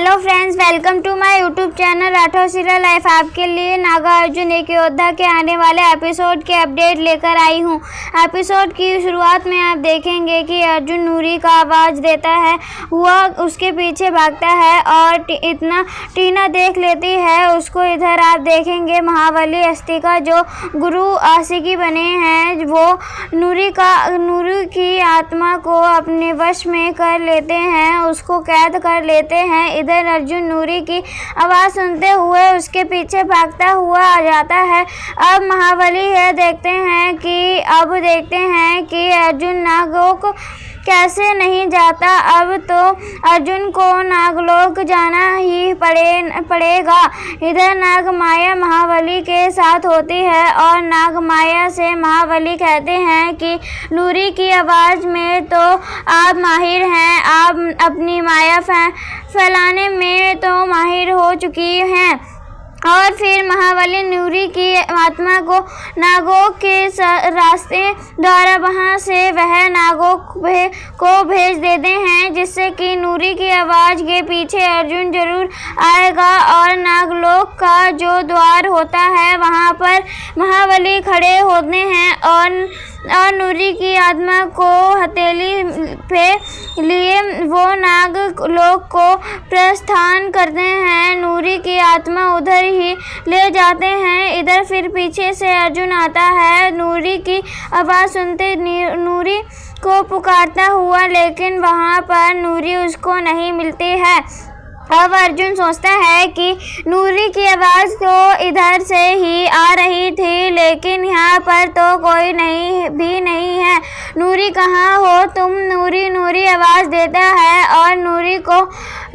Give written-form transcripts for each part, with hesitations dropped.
Hello friends, welcome to my YouTube channel Rathore serial life. आपके लिए नागार्जुन एक योद्धा के आने वाले एपिसोड के अपडेट लेकर आई हूँ। एपिसोड की शुरुआत में आप देखेंगे कि अर्जुन नूरी का आवाज़ देता है, वह उसके पीछे भागता है और इतना टीना देख लेती है उसको। इधर आप देखेंगे महाबली अस्तिका जो गुरु आशिकी बने हैं, वो नूरी की आत्मा को अपने वश में कर लेते हैं, उसको कैद कर लेते हैं। इधर अर्जुन नूरी की आवाज़ सुनते हुए उसके पीछे भागता हुआ आ जाता है। अब महाबली है देखते हैं कि अर्जुन नागलोक कैसे नहीं जाता। अब तो अर्जुन को नागलोक जाना ही पड़ेगा। इधर नागमाया महाबली के साथ होती है और नागमाया से महाबली कहते हैं कि नूरी की आवाज़ में तो आप माहिर हैं, आप अपनी माया फैलाने में तो माहिर हो चुकी हैं। और फिर महाबली नूरी की आत्मा को नागोक के रास्ते द्वारा वहां से वह नागोक को भेज देते हैं, जिससे कि नूरी की आवाज़ के पीछे अर्जुन जरूर आएगा और नागलोक का जो द्वार होता है वहां पर महाबली खड़े होते हैं और नूरी की आत्मा को हथेली पे लिए वो नागलोक को प्रस्थान करते हैं। नूरी की आत्मा उधर ही ले जाते हैं। इधर फिर पीछे से अर्जुन आता है, नूरी की आवाज़ सुनते नूरी को पुकारता हुआ, लेकिन वहाँ पर नूरी उसको नहीं मिलती है। अब अर्जुन सोचता है कि नूरी की आवाज़ तो इधर से ही आ रही थी, लेकिन यहाँ पर तो कोई नहीं है। नूरी कहाँ हो तुम? नूरी आवाज़ देता है और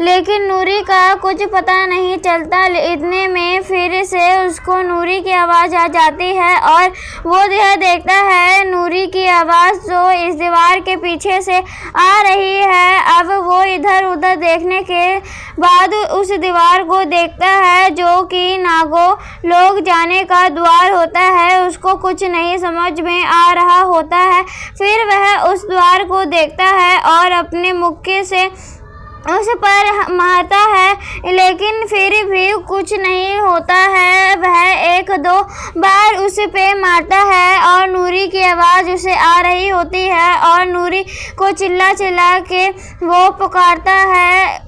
लेकिन नूरी का कुछ पता नहीं चलता। इतने में फिर से उसको नूरी की आवाज़ आ जाती है और वो यह देखता है नूरी की आवाज़ तो इस दीवार के पीछे से आ रही है। अब वो इधर उधर देखने के बाद उस दीवार को देखता है जो कि नागो लोग जाने का द्वार होता है। उसको कुछ नहीं समझ में आ रहा होता है। फिर वह उस द्वार को देखता है और अपने मुक्के से उस पर मारता है, लेकिन फिर भी कुछ नहीं होता है। वह एक दो बार उस पे मारता है और नूरी की आवाज़ उसे आ रही होती है और नूरी को चिल्ला के वो पुकारता है।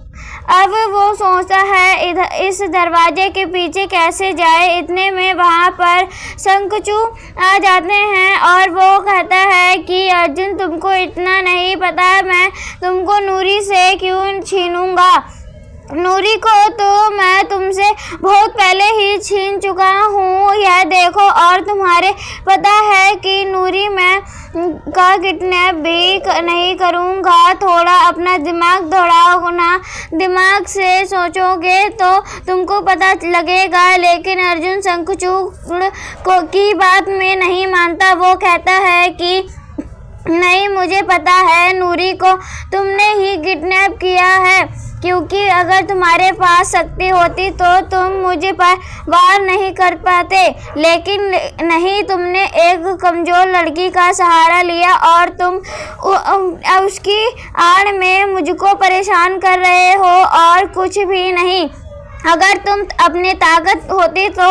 अब वो सोचता है इस दरवाजे के पीछे कैसे जाए। इतने में वहाँ पर शंखचू आ जाते हैं और वो कहता है कि अर्जुन तुमको इतना नहीं पता, मैं तुमको नूरी से क्यों छीनूंगा। नूरी को तो मैं तुमसे बहुत पहले ही छीन चुका हूँ, यह देखो। और तुम्हारे पता है कि नूरी मैं का किडनैप भी नहीं करूँगा। थोड़ा अपना दिमाग दौड़ाओ ना, दिमाग से सोचोगे तो तुमको पता लगेगा। लेकिन अर्जुन शंखचूड़ की बात में नहीं मानता। वो कहता है कि नहीं, मुझे पता है नूरी को तुमने ही किडनैप किया है, क्योंकि अगर तुम्हारे पास शक्ति होती तो तुम मुझे पर वार नहीं कर पाते। लेकिन नहीं, तुमने एक कमज़ोर लड़की का सहारा लिया और तुम उसकी आड़ में मुझको परेशान कर रहे हो और कुछ भी नहीं। अगर तुम अपनी ताकत होती तो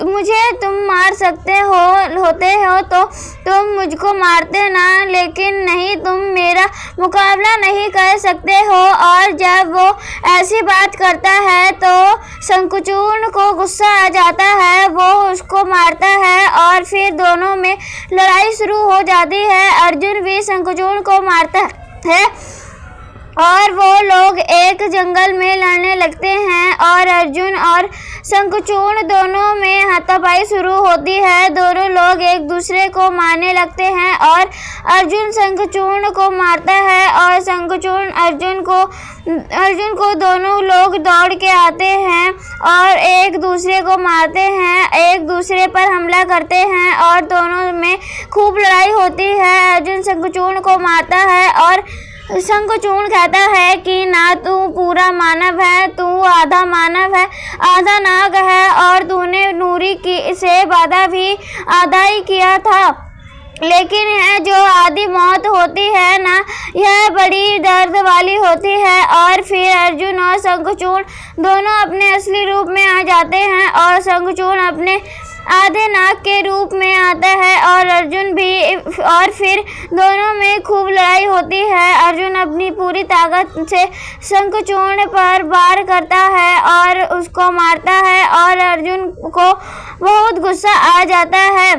मुझे तुम मार सकते होते हो तो तुम मुझको मारते ना, लेकिन नहीं, तुम मेरा मुकाबला नहीं कर सकते हो। और जब वो ऐसी बात करता है तो शंखचूड़ को गुस्सा आ जाता है, वो उसको मारता है और फिर दोनों में लड़ाई शुरू हो जाती है। अर्जुन भी शंखचूड़ को मारता है और वो लोग एक जंगल में लड़ने लगते हैं और अर्जुन और शंखचूड़ दोनों में हाथापाई शुरू होती है। दोनों लोग एक दूसरे को मारने लगते हैं और अर्जुन शंखचूड़ को मारता है और शंखचूड़ अर्जुन को दोनों लोग दौड़ के आते हैं और एक दूसरे को मारते हैं, एक दूसरे पर हमला करते हैं और दोनों में खूब लड़ाई होती है। अर्जुन शंखचूड़ को मारता है और शंखचूड़ कहता है कि ना तू पूरा मानव है, तू आधा मानव है, आधा नाग है और तूने नूरी से वादा भी आधा ही किया था। लेकिन यह जो आधी मौत होती है ना, यह बड़ी दर्द वाली होती है। और फिर अर्जुन और शंखचूड़ दोनों अपने असली रूप में आ जाते हैं और शंखचूड़ अपने आधे नाग के रूप में आता है और अर्जुन भी। और फिर दोनों में खूब लड़ाई होती है। अर्जुन अपनी पूरी ताकत से शंखचूड़ पर वार करता है और उसको मारता है और अर्जुन को बहुत गुस्सा आ जाता है।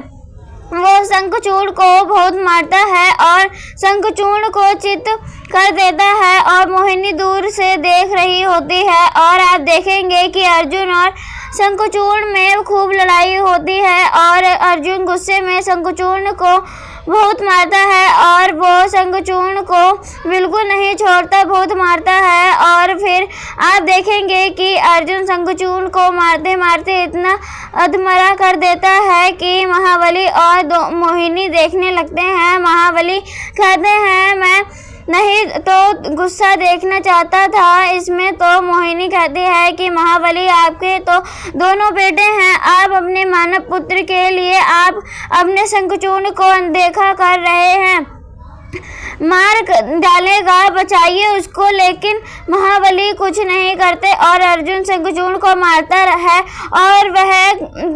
वो शंखचूड़ को बहुत मारता है और शंखचूड़ को चित कर देता है और मोहिनी दूर से देख रही होती है। और आप देखेंगे कि अर्जुन और शंखचूड़ में खूब लड़ाई होती है और अर्जुन गुस्से में शंखचूड़ को बहुत मारता है और वो शंखचूड़ को बिल्कुल नहीं छोड़ता, बहुत मारता है। और फिर आप देखेंगे कि अर्जुन शंखचूड़ को मारते मारते इतना अधमरा कर देता है कि महाबली और मोहिनी देखने लगते हैं। महाबली कहते हैं मैं नहीं तो गुस्सा देखना चाहता था इसमें। तो मोहिनी कहती है कि महाबली आपके तो दोनों बेटे हैं, आप अपने मानव पुत्र के लिए आप अपने शंखचूड़ को अनदेखा कर रहे हैं, मार डालेगा, बचाइए उसको। लेकिन महाबली कुछ नहीं करते और अर्जुन शंखचूड़ को मारता है और वह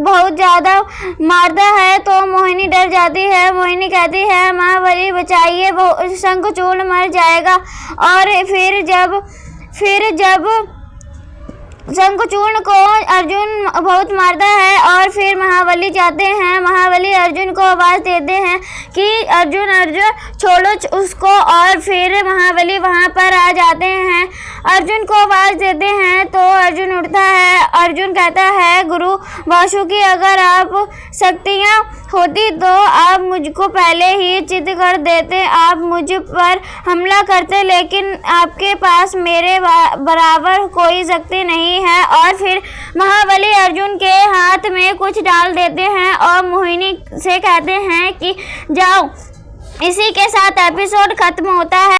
बहुत ज़्यादा मारता है। तो मोहिनी डर जाती है। मोहिनी कहती है महाबली बचाइए, वो शंखचूड़ मर जाएगा। और फिर जब शंखचूड़ को अर्जुन बहुत मारता है और फिर महाबली जाते हैं। महाबली अर्जुन को आवाज़ देते हैं कि अर्जुन छोड़ो उसको। और फिर महाबली वहाँ पर आ जाते हैं, अर्जुन को आवाज़ देते हैं तो अर्जुन उठता है। अर्जुन कहता है गुरु वासुकी, अगर आप शक्तियाँ होती तो आप मुझको पहले ही चित कर देते, आप मुझ पर हमला करते, लेकिन आपके पास मेरे बराबर कोई शक्ति नहीं है। और फिर महाबली अर्जुन के हाथ में कुछ डाल देते हैं और मोहिनी से कहते हैं कि जाओ। इसी के साथ एपिसोड खत्म होता है।